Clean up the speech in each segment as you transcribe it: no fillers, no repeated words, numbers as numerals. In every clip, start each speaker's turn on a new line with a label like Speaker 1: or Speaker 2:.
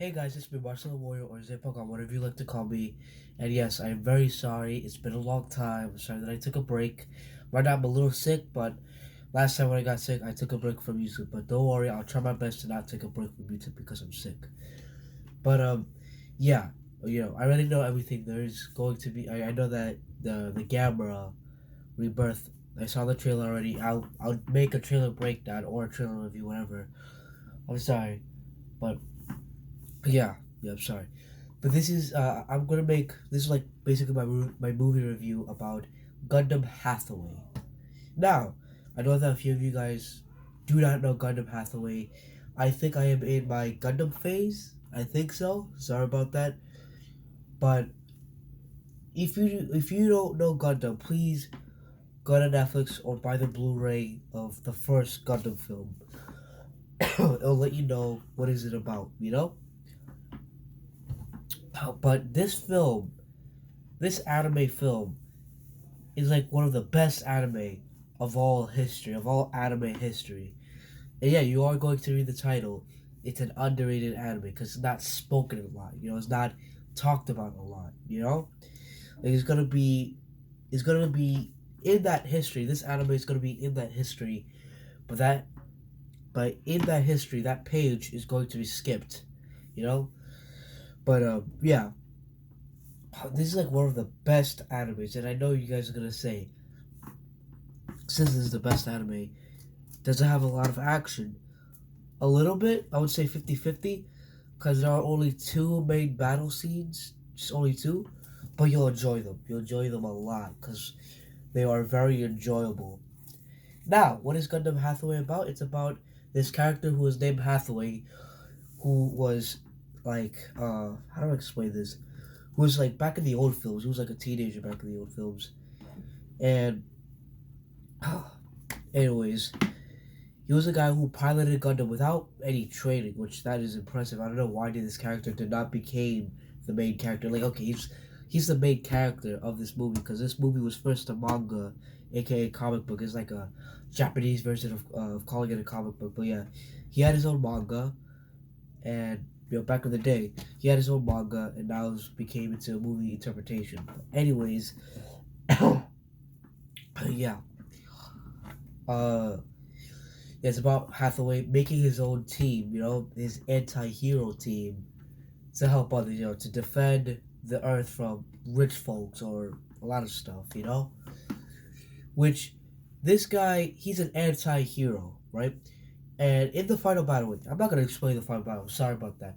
Speaker 1: Hey guys, it's me, Marcelo Warrior, or Zippogon, whatever you like to call me. And yes, I'm very sorry. It's been a long time. I'm sorry that I took a break. Right now I'm a little sick, but last time when I got sick, I took a break from YouTube. But don't worry, I'll try my best to not take a break from YouTube because I'm sick. But yeah, I already know everything there is going to be. I know that the Gamera rebirth. I saw the trailer already. I'll make a trailer breakdown or a trailer review, whatever. I'm sorry, but yeah, I'm sorry. But this is I'm gonna make this is like basically my movie review about Gundam Hathaway. Now, I know that a few of you guys do not know Gundam Hathaway. I think I am in my Gundam phase. I think so. Sorry about that. But if you don't know Gundam, please go to Netflix or buy the Blu-ray of the first Gundam film. It'll let you know what is it about. But this anime film is like one of the best anime of all history, of all anime history. And yeah, you are going to read the title. It's an underrated anime because it's not spoken a lot. It's not talked about a lot. Like it's gonna be in that history. This anime is gonna be in that history, but in that history, that page is going to be skipped. You know, but yeah, this is like one of the best animes, and I know you guys are gonna say, since this is the best anime, does it have a lot of action? A little bit, I would say 50-50, because there are only two main battle scenes, just only two, but you'll enjoy them. You'll enjoy them a lot, because they are very enjoyable. Now, what is Gundam Hathaway about? It's about this character who is named Hathaway, who was like, how do I explain this? Who was like back in the old films, he was like a teenager back in the old films. And, anyways, he was a guy who piloted Gundam without any training, which that is impressive. I don't know why this character did not became the main character. Like, okay, he's the main character of this movie because this movie was first a manga, aka comic book. It's like a Japanese version of calling it a comic book. But yeah, he had his own manga, and back in the day, he had his own manga, and now it became into a movie interpretation. But anyways, yeah, uh. It's about Hathaway making his own team, his anti-hero team to help others, to defend the Earth from rich folks or a lot of stuff. Which this guy, he's an anti-hero, right? And in the final battle, I'm not gonna explain the final battle. Sorry about that,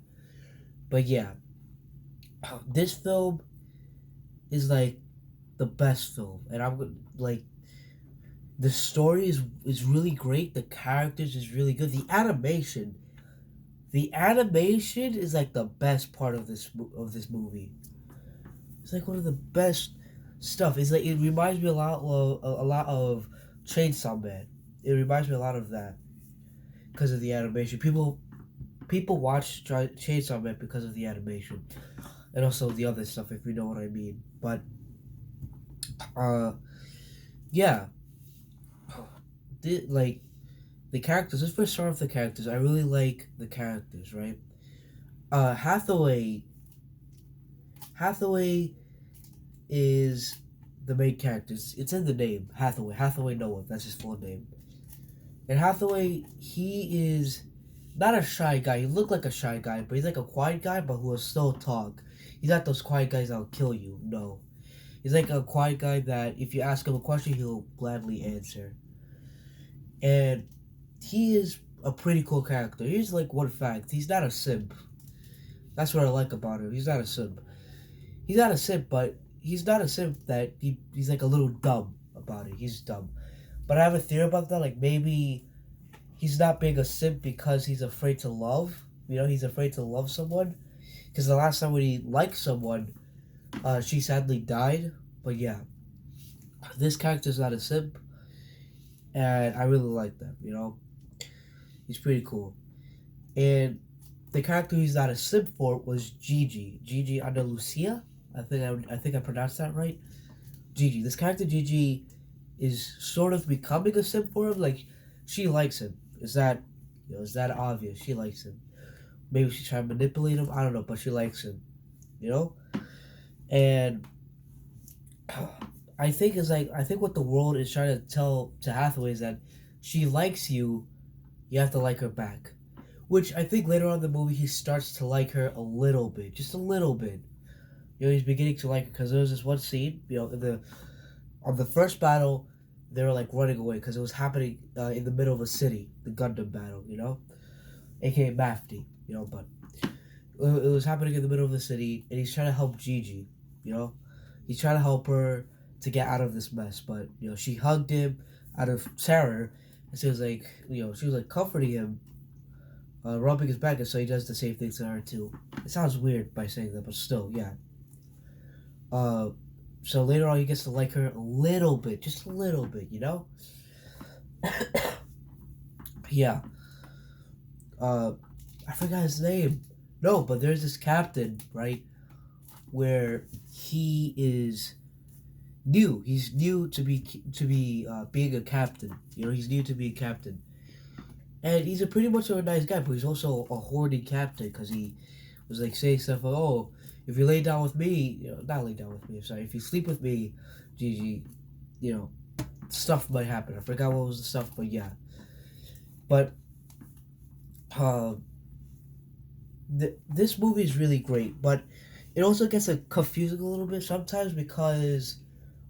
Speaker 1: but yeah, this film is like the best film, and I'm like the story is really great. The characters is really good. The animation is like the best part of this movie. It's like one of the best stuff. It's like it reminds me a lot of Chainsaw Man. It reminds me a lot of that because of the animation. People watch Chainsaw Man because of the animation and also the other stuff, if you know what I mean. But uh, yeah, like the characters. Let's first start with the characters. I really like the characters, right? Hathaway. Hathaway is the main character. It's in the name. Hathaway. Hathaway Noah. That's his full name. And Hathaway, he is not a shy guy. He looked like a shy guy, but he's like a quiet guy, but who will still talk. He's not those quiet guys that'll kill you. No. He's like a quiet guy that if you ask him a question, he'll gladly answer. And he is a pretty cool character. Here's like one fact: he's not a simp. That's what I like about him. He's not a simp. He's not a simp, but he's not a simp that he's like a little dumb about it. He's dumb. But I have a theory about that. Like maybe he's not being a simp because he's afraid to love. He's afraid to love someone. Because the last time when he liked someone, she sadly died. But yeah, this character's not a simp, and I really like that. He's pretty cool. And the character he's not a simp for was Gigi. Gigi Andalucia. I think I pronounced that right. Gigi. This character Gigi is sort of becoming a simp for him. Like she likes him. Is that obvious? She likes him. maybe she's trying to manipulate him. I don't know, but she likes him, you know. And I think what the world is trying to tell to Hathaway is that she likes you. You have to like her back. Which I think later on in the movie he starts to like her a little bit, just a little bit. You know, he's beginning to like her because there was this one scene. You know, in the on the first battle, they were like running away because it was happening in the middle of a city, the Gundam battle. You know, aka Mafty. You know, but it was happening in the middle of the city, and he's trying to help Gigi. You know, he's trying to help her to get out of this mess, but you know, she hugged him out of terror, and she was like, you know, she was like comforting him, rubbing his back, and so he does the same thing to her too. It sounds weird by saying that, but still, yeah. Uh, so later on, he gets to like her a little bit, just a little bit, you know. Yeah. Uh, I forgot his name. No, but there's this captain, right, where he is new. He's new to be being a captain. You know, he's new to be a captain, and he's a pretty much of a nice guy, but he's also a horny captain because he was like saying stuff like, "Oh, if you lay down with me, you know, not lay down with me. I'm sorry. If you sleep with me, Gigi, you know, stuff might happen." I forgot what was the stuff, but yeah. But uh, this movie is really great, but it also gets like confusing a little bit sometimes because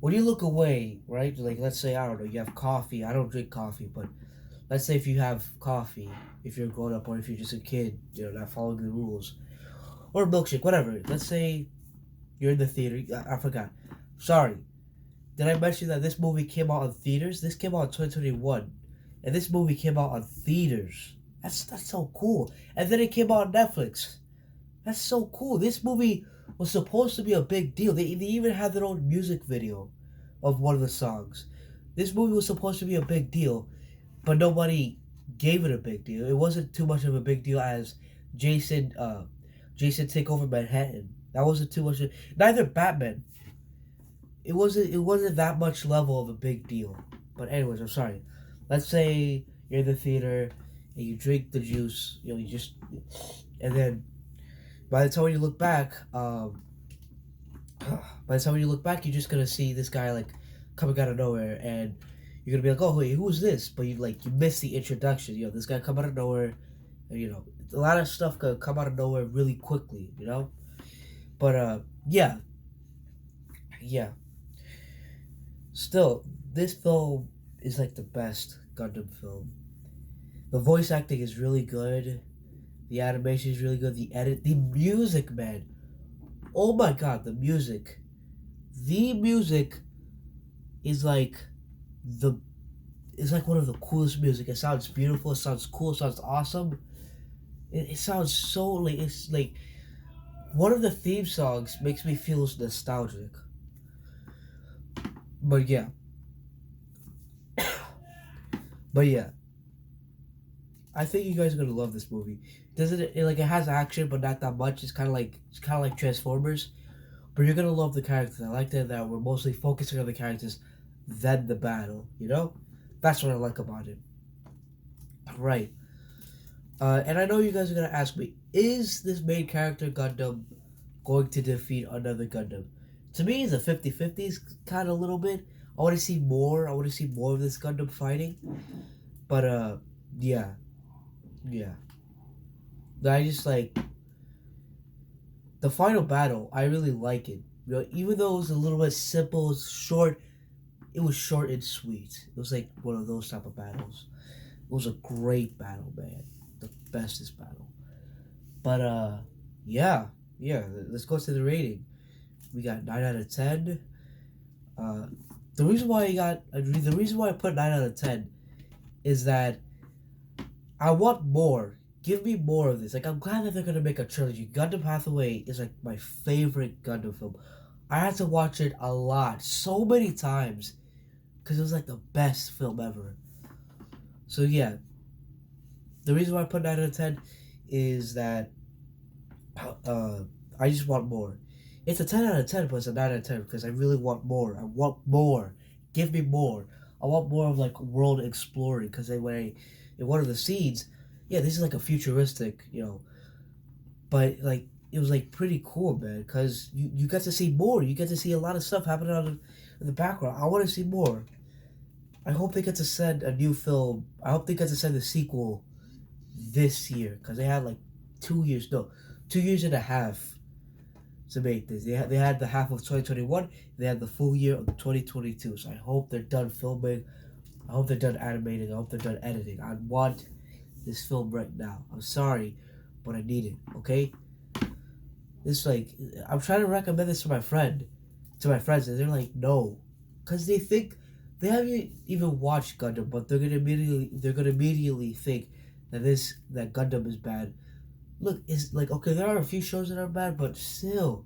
Speaker 1: when you look away, right? Like let's say I don't know, you have coffee. I don't drink coffee, but let's say if you have coffee, if you're grown up or if you're just a kid, you know, not following the rules, or a milkshake, whatever. Let's say you're in the theater. I forgot. Sorry. Did I mention that this movie came out in theaters? This came out in 2021, and this movie came out on theaters. That's so cool. And then it came out on Netflix. That's so cool. This movie was supposed to be a big deal. They even had their own music video of one of the songs. This movie was supposed to be a big deal, but nobody gave it a big deal. It wasn't too much of a big deal as Jason Jason Take Over Manhattan. That wasn't too much. Neither Batman. It wasn't that much level of a big deal. But anyways, I'm sorry. Let's say you're in the theater and you drink the juice. You know, you just and then by the time you look back, you're just gonna see this guy like coming out of nowhere, and you're gonna be like, "Oh, wait, who is this?" But you miss the introduction. You know, this guy come out of nowhere, and, you know, a lot of stuff could come out of nowhere really quickly. You know, but yeah, yeah. Still, this film is like the best Gundam film. The voice acting is really good. The animation is really good. The music, man. Oh my god, the music. The music is like the it's like one of the coolest music. It sounds beautiful. It sounds cool. It sounds awesome. It sounds so like it's like one of the theme songs makes me feel nostalgic. But yeah, but yeah, I think you guys are gonna love this movie. Doesn't it like it has action, but not that much. It's kind of like Transformers, but you're gonna love the characters. I like that we're mostly focusing on the characters than the battle. You know, that's what I like about it. Right. And I know you guys are gonna ask me, is this main character Gundam going to defeat another Gundam? To me, it's a 50-50 kind of a little bit. I want to see more. I want to see more of this Gundam fighting. But yeah, yeah. I just like the final battle. I really like it. You know, even though it was a little bit simple, it's short. It was short and sweet. It was like one of those type of battles. It was a great battle, man. The bestest battle. But yeah, yeah. Let's go to the rating. We got 9 out of 10. Uh, the reason why I put 9 out of 10 is that I want more. Give me more of this. Like I'm glad that they're gonna make a trilogy. Gundam Hathaway is like my favorite Gundam film. I had to watch it a lot, so many times, because it was like the best film ever. So yeah, the reason why I put 9 out of 10 is that I just want more. It's a 10 out of 10, but it's a 9 out of 10 because I really want more. I want more. Give me more. I want more of like world exploring because in one of the scenes, yeah, this is like a futuristic, you know, but like it was like pretty cool, man, because you get to see more. You get to see a lot of stuff happening in the background. I want to see more. I hope they get to send a new film. I hope they get to send a sequel this year, because they had like 2 years, no, 2 years and a half to make this. They had the half of 2021. They had the full year of 2022. So I hope they're done filming. I hope they're done animating. I hope they're done editing. I want this film right now. I'm sorry, but I need it. Okay. This like I'm trying to recommend this to my friends, and they're like, no, because they think they haven't even watched Gundam, but they're gonna immediately think that Gundam is bad. Look, it's like okay, there are a few shows that are bad, but still,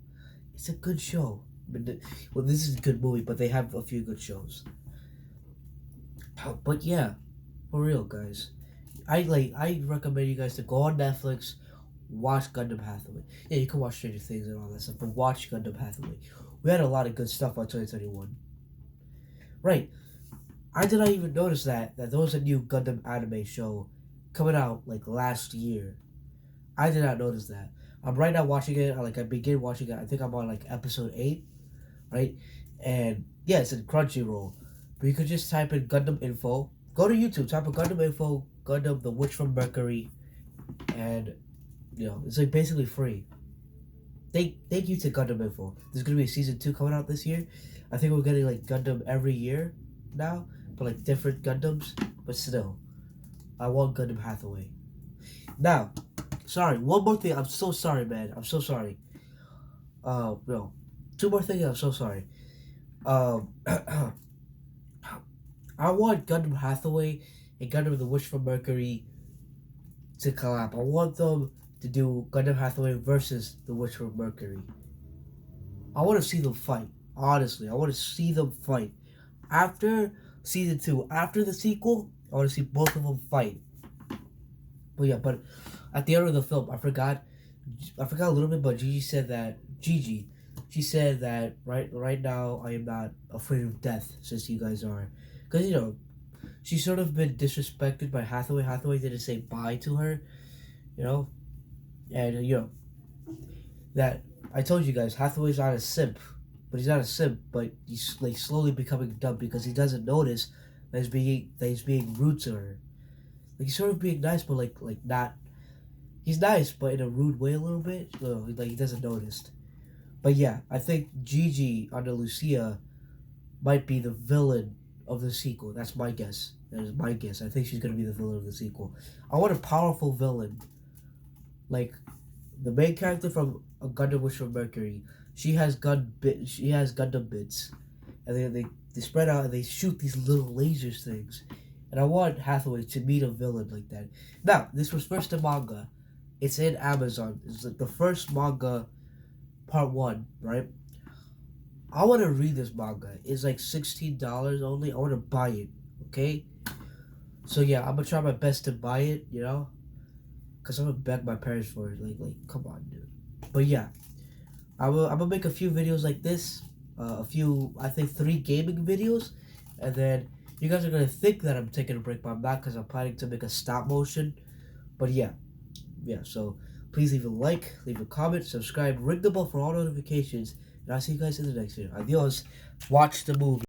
Speaker 1: it's a good show. Well, this is a good movie, but they have a few good shows. But yeah, for real, guys, I recommend you guys to go on Netflix, watch Gundam Hathaway. Yeah, you can watch Stranger Things and all that stuff, but watch Gundam Hathaway. We had a lot of good stuff on 2021. Right. I did not even notice that there was a new Gundam anime show coming out like last year. I did not notice that. I'm right now watching it. I begin watching it. I think I'm on like episode 8, right? And yeah, it's in Crunchyroll. But you could just type in Gundam info. Go to YouTube, type in Gundam info, Gundam the Witch from Mercury, and it's like basically free. Thank you to Gundam info. There's gonna be a season 2 coming out this year. I think we're getting like Gundam every year now, but like different Gundams. But still, I want Gundam Hathaway. Now, sorry, one more thing. I'm so sorry, man. I'm so sorry. No, two more things. I'm so sorry. Um, I want Gundam Hathaway and Gundam the Witch from Mercury to collab. I want them to do Gundam Hathaway versus the Witch from Mercury. I want to see them fight. Honestly, I want to see them fight. After season 2, after the sequel, I want to see both of them fight. But yeah, but at the end of the film, I forgot a little bit, but Gigi, she said that right now I am not afraid of death since you guys are, because she's sort of been disrespected by Hathaway. Hathaway didn't say bye to her, you know, and that I told you guys Hathaway's not a simp, but he's not a simp, but he's like slowly becoming dumb because he doesn't notice that he's being rude to her. Like he's sort of being nice, but like not. He's nice, but in a rude way a little bit. Like he doesn't notice. But yeah, I think Gigi under Lucia might be the villain of the sequel. That's my guess. That is my guess. I think she's gonna be the villain of the sequel. I want a powerful villain, like the main character from A Gundam Witch from Mercury. She has Gundam bits, and they spread out and they shoot these little lasers things. And I want Hathaway to meet a villain like that. Now, this was first a manga. It's in Amazon. It's like the first manga, part 1, right? I want to read this manga. It's like $16 only. I want to buy it, okay? So yeah, I'm gonna try my best to buy it, cause I'm gonna beg my parents for it. Like, come on, dude. But yeah, I'm gonna make a few videos like this. I think 3 gaming videos, and then you guys are gonna think that I'm taking a break, but I'm not, cause I'm planning to make a stop motion. But yeah. So please leave a like, leave a comment, subscribe, ring the bell for all notifications, and I'll see you guys in the next video. Adios. Watch the movie.